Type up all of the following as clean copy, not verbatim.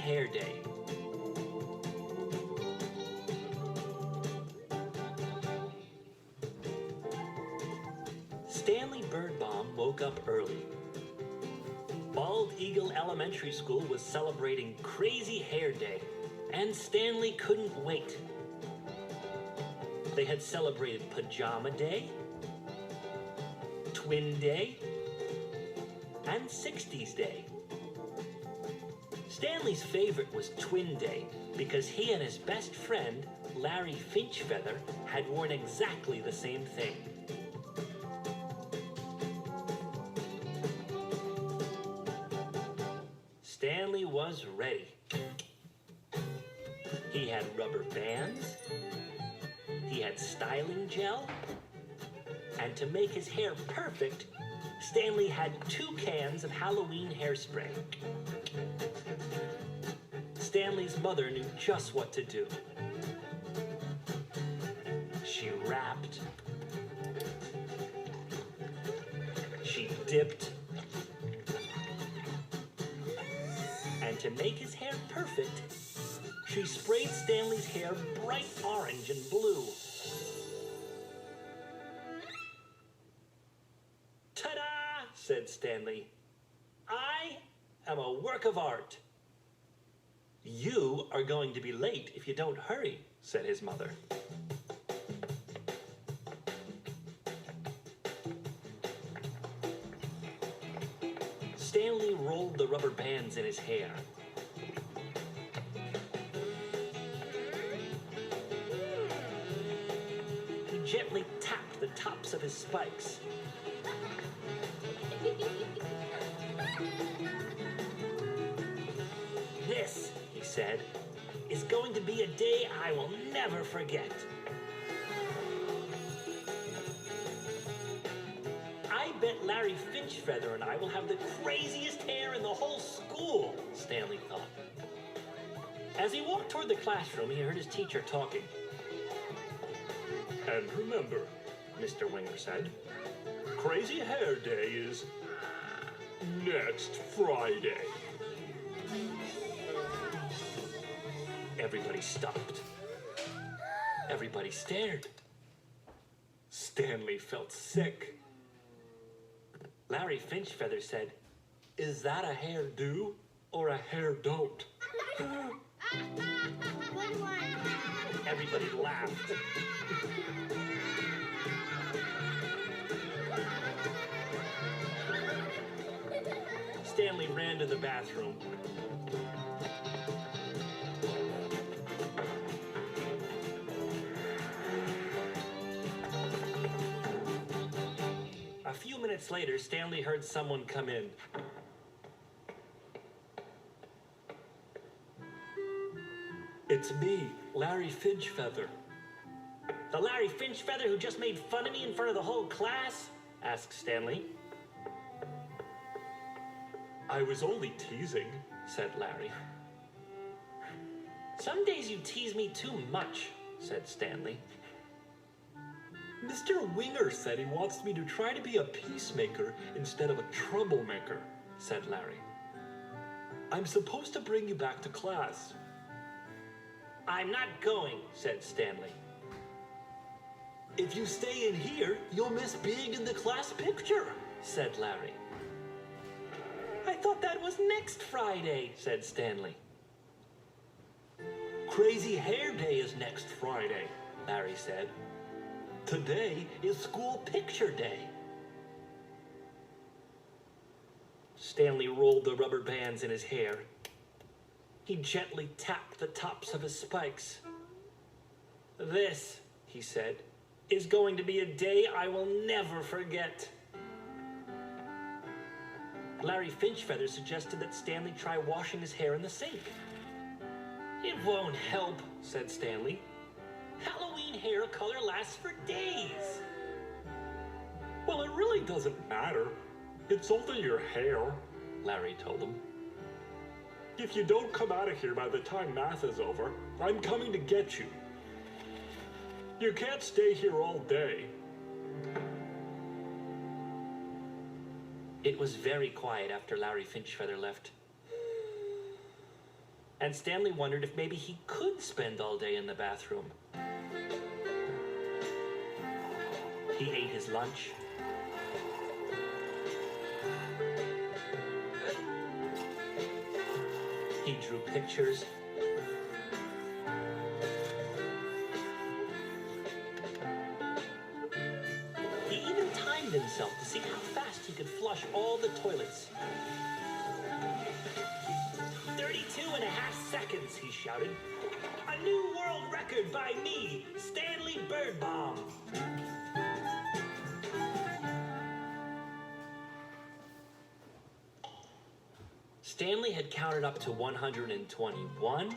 Hair Day. Stanley Birdbaum woke up early. Bald Eagle Elementary School was celebrating Crazy Hair Day, and Stanley couldn't wait. They had celebrated Pajama Day, Twin Day, and 60s Day. Stanley's favorite was Twin Day because he and his best friend, Larry Finchfeather, had worn exactly the same thing. Stanley was ready. He had rubber bands, he had styling gel, and to make his hair perfect, Stanley had 2 cans of Halloween hairspray. Stanley's mother knew just what to do. She wrapped, she dipped, and to make his hair perfect, she sprayed Stanley's hair bright orange and blue. Ta-da! Said Stanley. I am a work of art. You are going to be late if you don't hurry, said his mother. Stanley rolled the rubber bands in his hair. He gently tapped the tops of his spikes. This, he said, is going to be a day I will never forget. I bet Larry Finchfeather and I will have the craziest hair in the whole school, Stanley thought. As he walked toward the classroom, he heard his teacher talking. And remember, Mr. Winger said, Crazy Hair Day is next Friday. Everybody stopped. Everybody stared. Stanley felt sick. Larry Finchfeather said, Is that a hair do or a hair don't? Everybody laughed. Stanley ran to the bathroom. A few minutes later, Stanley heard someone come in. It's me, Larry Finchfeather. The Larry Finchfeather who just made fun of me in front of the whole class? Asked Stanley. I was only teasing, said Larry. Some days you tease me too much, said Stanley. Mr. Winger said he wants me to try to be a peacemaker instead of a troublemaker, said Larry. I'm supposed to bring you back to class. I'm not going, said Stanley. If you stay in here, you'll miss being in the class picture, said Larry. I thought that was next Friday, said Stanley. Crazy Hair Day is next Friday, Larry said. Today is School Picture Day. Stanley rolled the rubber bands in his hair. He gently tapped the tops of his spikes. This, he said, is going to be a day I will never forget. Larry Finchfeather suggested that Stanley try washing his hair in the sink. It won't help, said Stanley. Halloween hair color lasts for days. Well, it really doesn't matter. It's only your hair, Larry told him. If you don't come out of here by the time math is over, I'm coming to get you. You can't stay here all day. It was very quiet after Larry Finchfeather left. And Stanley wondered if maybe he could spend all day in the bathroom. He ate his lunch. He drew pictures. He even timed himself to see how fast he could flush all the toilets. 32.5 seconds, he shouted. A new world record by me, Stanley Birdbaum. Stanley had counted up to 121,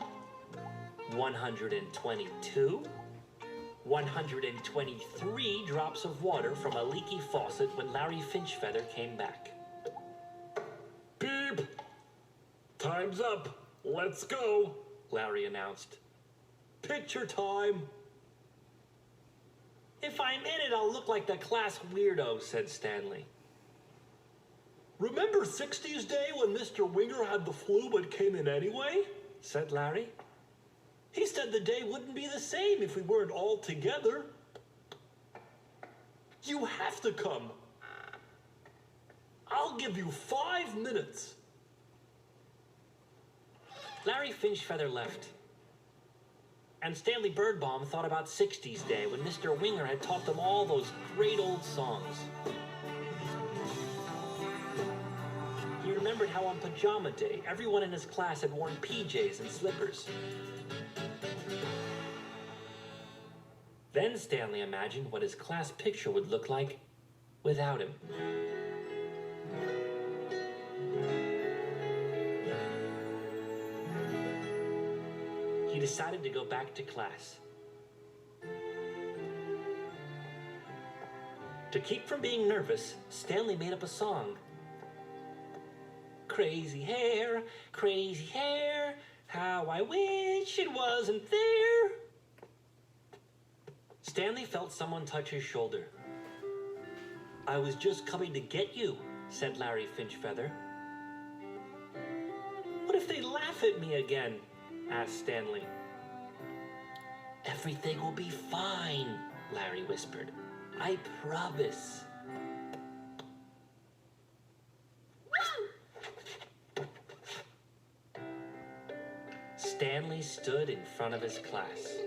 122, 123 drops of water from a leaky faucet when Larry Finchfeather came back. Beep! Time's up. Let's go, Larry announced. Picture time. If I'm in it, I'll look like the class weirdo, said Stanley. Remember 60s Day when Mr. Winger had the flu but came in anyway? Said Larry. He said the day wouldn't be the same if we weren't all together. You have to come. I'll give you 5 minutes. Larry Finchfeather left. And Stanley Birdbaum thought about 60s Day when Mr. Winger had taught them all those great old songs. He remembered how on Pajama Day, everyone in his class had worn PJs and slippers. Then Stanley imagined what his class picture would look like without him. He decided to go back to class. To keep from being nervous, Stanley made up a song. Crazy hair, how I wish it wasn't there. Stanley felt someone touch his shoulder. I was just coming to get you, said Larry Finchfeather. What if they laugh at me again? Asked Stanley. Everything will be fine, Larry whispered. I promise. Stanley stood in front of his class.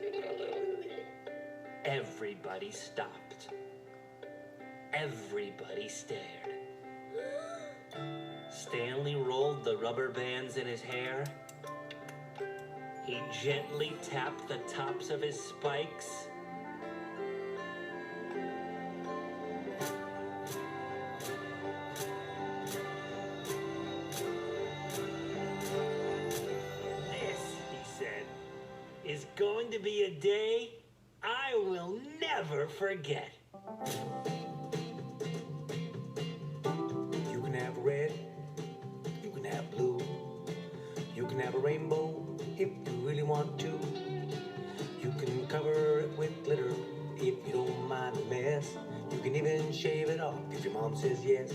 Everybody stopped. Everybody stared. Stanley rolled the rubber bands in his hair. He gently tapped the tops of his spikes. This, he said, is going to be a day I will never forget. You can have red, you can have blue, you can have a rainbow if you really want to. You can cover it with glitter if you don't mind the mess. You can even shave it off if your mom says yes.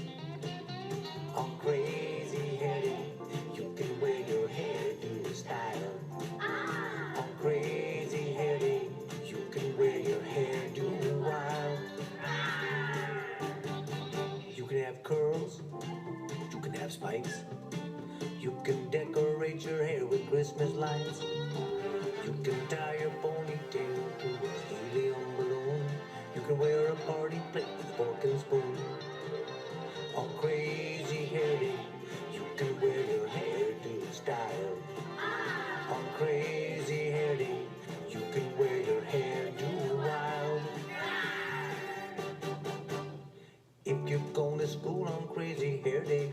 All crazy-headed, you can wear your hair to style. All crazy-headed, you can wear your hair to wild. You can have curls, you can have spikes. You can decorate your hair with Christmas lights. You can tie your ponytail to a helium balloon. You can wear a party plate with a fork and spoon. All crazy-headed, you can wear your hair to style. All crazy-headed, you can wear your hair to wild. If you're going to school on Crazy Hair Day,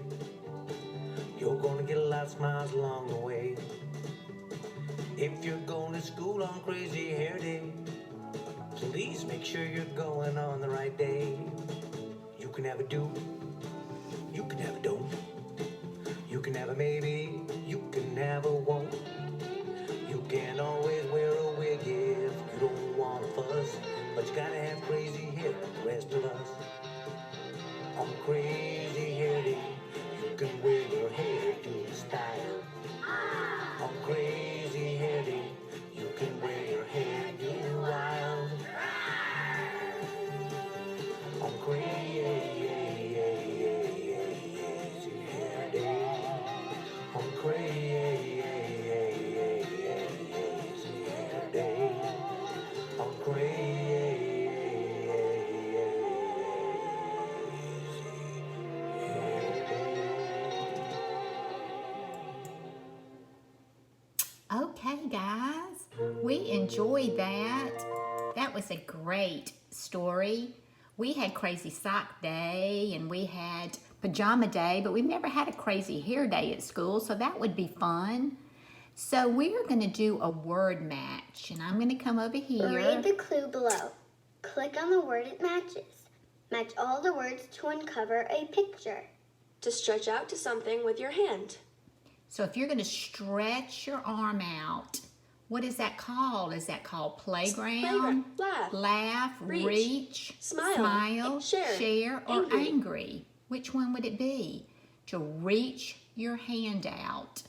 you're gonna get a lot of smiles along the way. If you're going to school on Crazy Hair Day, please make sure you're going on the right day. You can have a do, you can have a don't. You can have a maybe, you can have a won't. You can't always wear a wig if you don't want to fuss, but you gotta have crazy hair like the rest of us. On Crazy Hair Day, you can wear your hair to style. On Crazy Okay, guys, we enjoyed that. That was a great story. We had Crazy Sock Day and we had Pajama Day, but we've never had a Crazy Hair Day at school, so that would be fun. So we're going to do a word match, and I'm going to come over here. Read the clue below. Click on the word it matches. Match all the words to uncover a picture. To stretch out to something with your hand. So if you're going to stretch your arm out, what is that called? Is that called playground? Laugh, reach, smile, share, or angry. Which one would it be? To reach your hand out.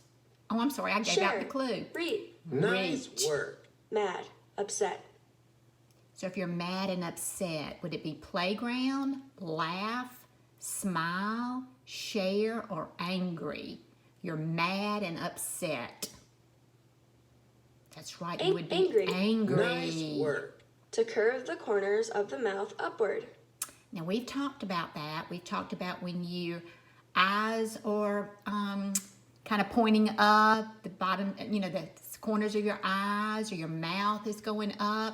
Oh, I'm sorry, I gave out the clue. Nice work. Mad, upset. So if you're mad and upset, would it be playground, laugh, smile, share, or angry? You're mad and upset. That's right, you would be angry. Nice work. To curve the corners of the mouth upward. Now, we've talked about that. We've talked about when your eyes are kind of pointing up, the bottom, the corners of your eyes, or your mouth is going up.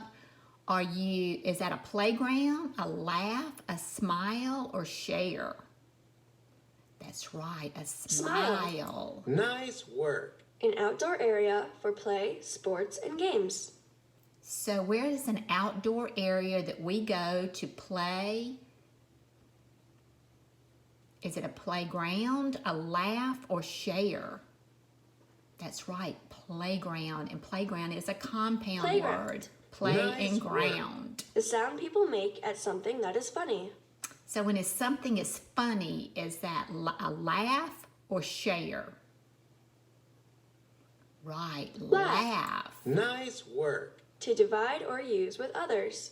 Is that a playground, a laugh, a smile, or share? That's right, a smile. Nice work. An outdoor area for play, sports, and games. So where is an outdoor area that we go to play? Is it a playground, a laugh, or share? That's right, playground. And playground is a compound word. Play and ground. The sound people make at something that is funny. So when something is funny, is that a laugh or share? Right, laugh. Nice work. To divide or use with others.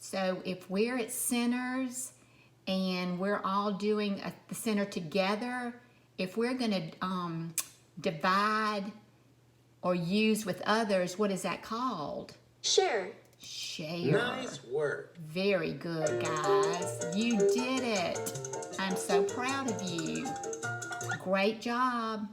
So if we're at Centers and we're all doing the center together, if we're going to divide or use with others, what is that called? Share. Share. Nice work. Very good, guys. You did it. I'm so proud of you. Great job.